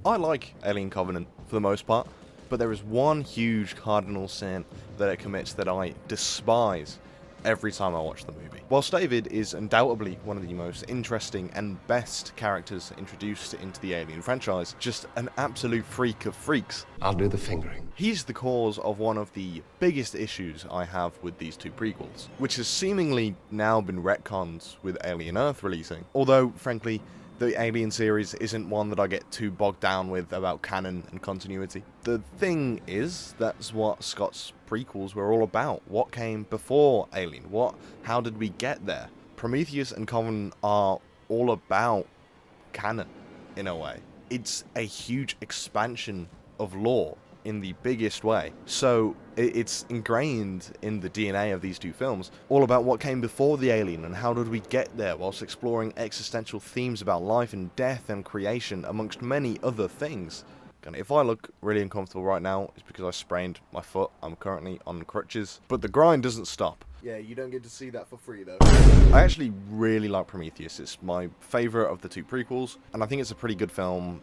I like Alien Covenant for the most part, but there is one huge cardinal sin that it commits that I despise every time I watch the movie. Whilst David is undoubtedly one of the most interesting and best characters introduced into the Alien franchise, just an absolute freak of freaks, I'll do the fingering. he's the cause of one of the biggest issues I have with these two prequels, which has seemingly now been retconned with Alien Earth releasing, although frankly the Alien series isn't one that I get too bogged down with about canon and continuity. The thing is, that's what Scott's prequels were all about. What came before Alien? How did we get there? Prometheus and Covenant are all about canon, in a way. It's a huge expansion of lore in the biggest way. So it's ingrained in the DNA of these two films, all about what came before the Alien and how did we get there, whilst exploring existential themes about life and death and creation, amongst many other things. And if I look really uncomfortable right now, it's because I sprained my foot. I'm currently on crutches, but the grind doesn't stop. Yeah, you don't get to see that for free though. I actually really like Prometheus. It's my favourite of the two prequels, and I think it's a pretty good film,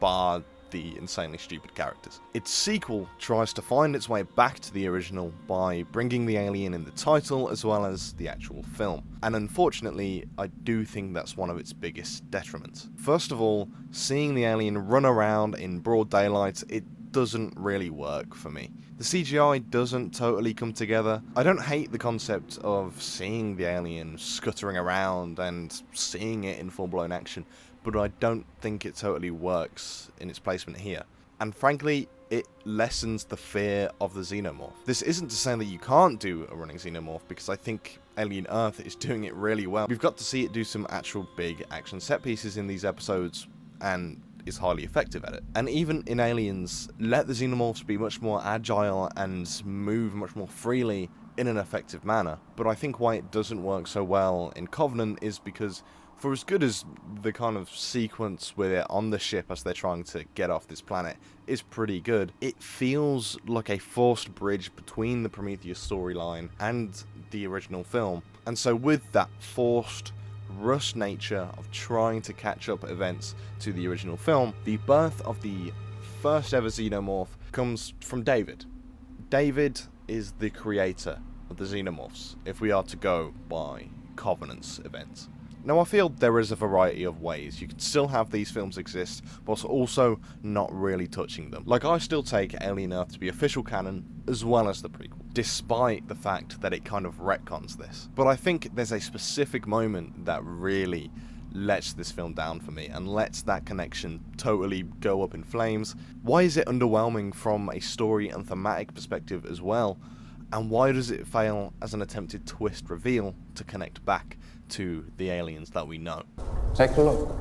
bar the insanely stupid characters. Its sequel tries to find its way back to the original by bringing the alien in the title as well as the actual film, and unfortunately I do think that's one of its biggest detriments. First of all, seeing the alien run around in broad daylight, it doesn't really work for me. The CGI doesn't totally come together. I don't hate the concept of seeing the alien scuttering around and seeing it in full-blown action, but I don't think it totally works in its placement here. And frankly, it lessens the fear of the xenomorph. This isn't to say that you can't do a running xenomorph, because I think Alien Earth is doing it really well. We've got to see it do some actual big action set pieces in these episodes, and is highly effective at it. And even in Aliens, let the xenomorphs be much more agile and move much more freely in an effective manner. But I think why it doesn't work so well in Covenant is because, for as good as the kind of sequence with it on the ship as they're trying to get off this planet is pretty good, it feels like a forced bridge between the Prometheus storyline and the original film. And so with that forced, rushed nature of trying to catch up events to the original film, the birth of the first ever xenomorph comes from David. David is the creator of the xenomorphs, if we are to go by Covenant's events. Now, I feel there is a variety of ways you can still have these films exist, whilst also not really touching them. Like, I still take Alien Earth to be official canon, as well as the prequel, despite the fact that it kind of retcons this. But I think there's a specific moment that really lets this film down for me, and lets that connection totally go up in flames. Why is it underwhelming from a story and thematic perspective as well? And why does it fail as an attempted twist reveal to connect back to the aliens that we know? Take a look.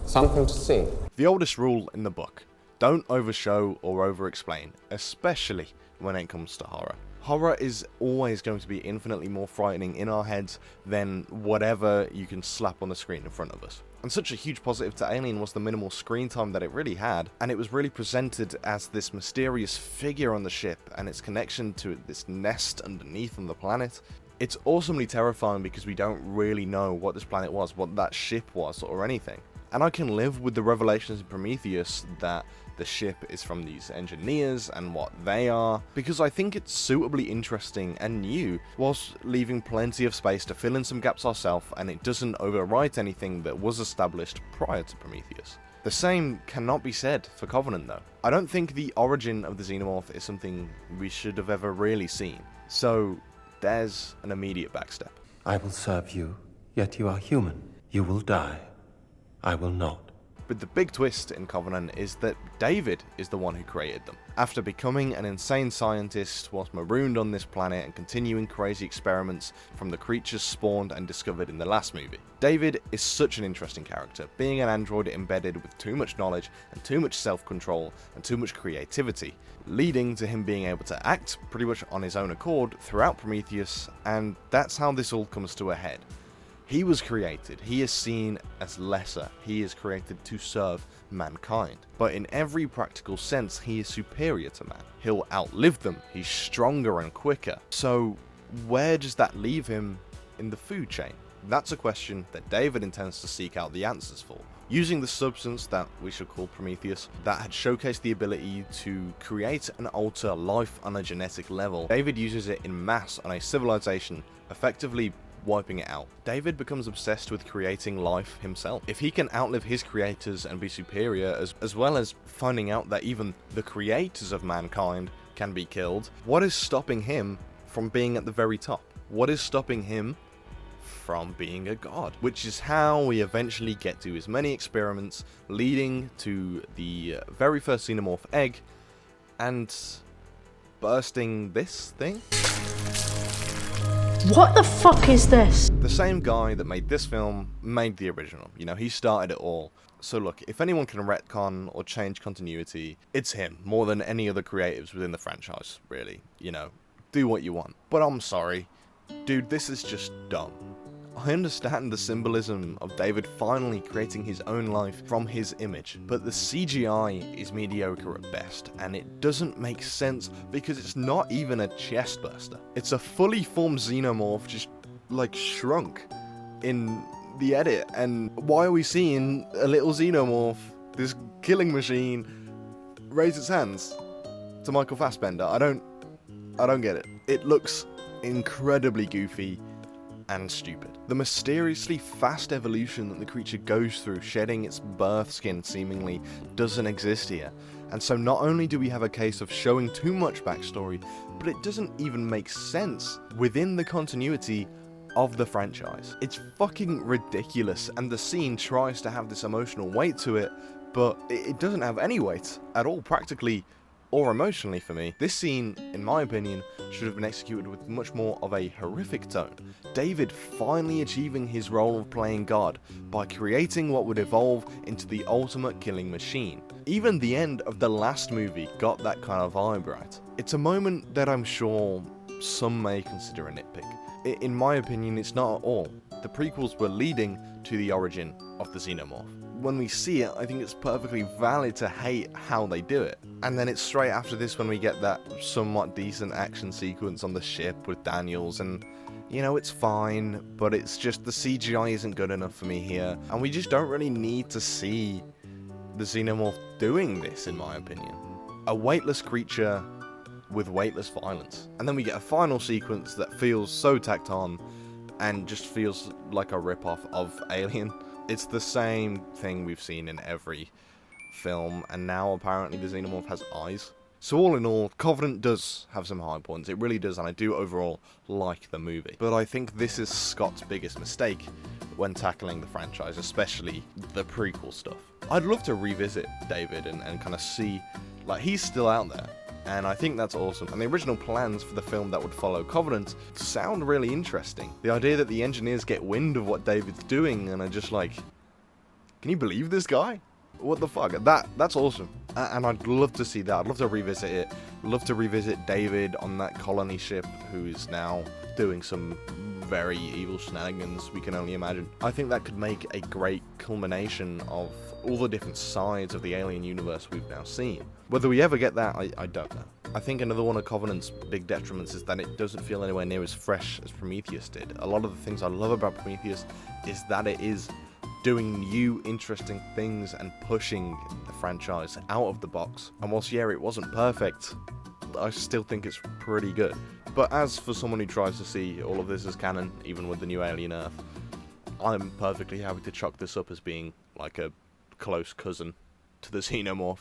Something to see. The oldest rule in the book: don't overshow or over-explain, especially when it comes to horror. Horror is always going to be infinitely more frightening in our heads than whatever you can slap on the screen in front of us. And such a huge positive to Alien was the minimal screen time that it really had, and it was really presented as this mysterious figure on the ship and its connection to this nest underneath on the planet. It's awesomely terrifying because we don't really know what this planet was, what that ship was, or anything. And I can live with the revelations in Prometheus that the ship is from these engineers and what they are, because I think it's suitably interesting and new, whilst leaving plenty of space to fill in some gaps ourselves, and it doesn't overwrite anything that was established prior to Prometheus. The same cannot be said for Covenant though. I don't think the origin of the xenomorph is something we should have ever really seen, so there's an immediate backstep. I will serve you, yet you are human. You will die. I will not. But the big twist in Covenant is that David is the one who created them. After becoming an insane scientist whilst marooned on this planet and continuing crazy experiments from the creatures spawned and discovered in the last movie. David is such an interesting character, being an android embedded with too much knowledge and too much self-control and too much creativity, leading to him being able to act pretty much on his own accord throughout Prometheus, and that's how this all comes to a head. He was created, he is seen as lesser, he is created to serve mankind. But in every practical sense, he is superior to man. He'll outlive them, he's stronger and quicker. So where does that leave him in the food chain? That's a question that David intends to seek out the answers for. using the substance that we should call Prometheus, that had showcased the ability to create and alter life on a genetic level. David uses it in mass on a civilization, effectively wiping it out. David becomes obsessed with creating life himself. If he can outlive his creators and be superior, as well as finding out that even the creators of mankind can be killed, what is stopping him from being at the very top? What is stopping him from being a god? Which is how we eventually get to his many experiments, leading to the very first xenomorph egg, and bursting this thing? What the fuck is this? The same guy that made this film made the original. You know, he started it all. So look, if anyone can retcon or change continuity, it's him, more than any other creatives within the franchise, really. You know, do what you want. But I'm sorry, dude, this is just dumb. I understand the symbolism of David finally creating his own life from his image, but the CGI is mediocre at best, and it doesn't make sense because it's not even a chest burster. It's a fully formed xenomorph just, like, shrunk in the edit, and why are we seeing a little xenomorph, this killing machine, raise its hands to Michael Fassbender? I don't get it. It looks incredibly goofy and stupid. The mysteriously fast evolution that the creature goes through, shedding its birth skin seemingly, doesn't exist here. And so not only do we have a case of showing too much backstory, but it doesn't even make sense within the continuity of the franchise. It's fucking ridiculous, and the scene tries to have this emotional weight to it, but it doesn't have any weight at all, practically or emotionally for me. This scene, in my opinion, should have been executed with much more of a horrific tone. David finally achieving his role of playing God by creating what would evolve into the ultimate killing machine. Even the end of the last movie got that kind of vibe right. It's a moment that I'm sure some may consider a nitpick. In my opinion, it's not at all. The prequels were leading to the origin of the xenomorph. When we see it, I think it's perfectly valid to hate how they do it. And then it's straight after this when we get that somewhat decent action sequence on the ship with Daniels, and you know, it's fine, but it's just the CGI isn't good enough for me here, and we just don't really need to see the xenomorph doing this, in my opinion. A weightless creature with weightless violence. And then we get a final sequence that feels so tacked on and just feels like a rip-off of Alien. It's the same thing we've seen in every film, and now apparently the xenomorph has eyes. So all in all, Covenant does have some high points, it really does, and I do overall like the movie. But I think this is Scott's biggest mistake when tackling the franchise, especially the prequel stuff. I'd love to revisit David and kind of see, like, he's still out there, and I think that's awesome. And the original plans for the film that would follow Covenant sound really interesting. The idea that the engineers get wind of what David's doing and are just like, can you believe this guy? What the fuck? That's awesome. And I'd love to see that. I'd love to revisit it. Love to revisit David on that colony ship, who is now doing some very evil shenanigans we can only imagine. I think that could make a great culmination of all the different sides of the Alien universe we've now seen. Whether we ever get that, I don't know. I think another one of Covenant's big detriments is that it doesn't feel anywhere near as fresh as Prometheus did. A lot of the things I love about Prometheus is that it is doing new, interesting things and pushing the franchise out of the box. And whilst, yeah, it wasn't perfect, I still think it's pretty good. But as for someone who tries to see all of this as canon, even with the new Alien Earth, I'm perfectly happy to chalk this up as being like a close cousin to the Xenomorph.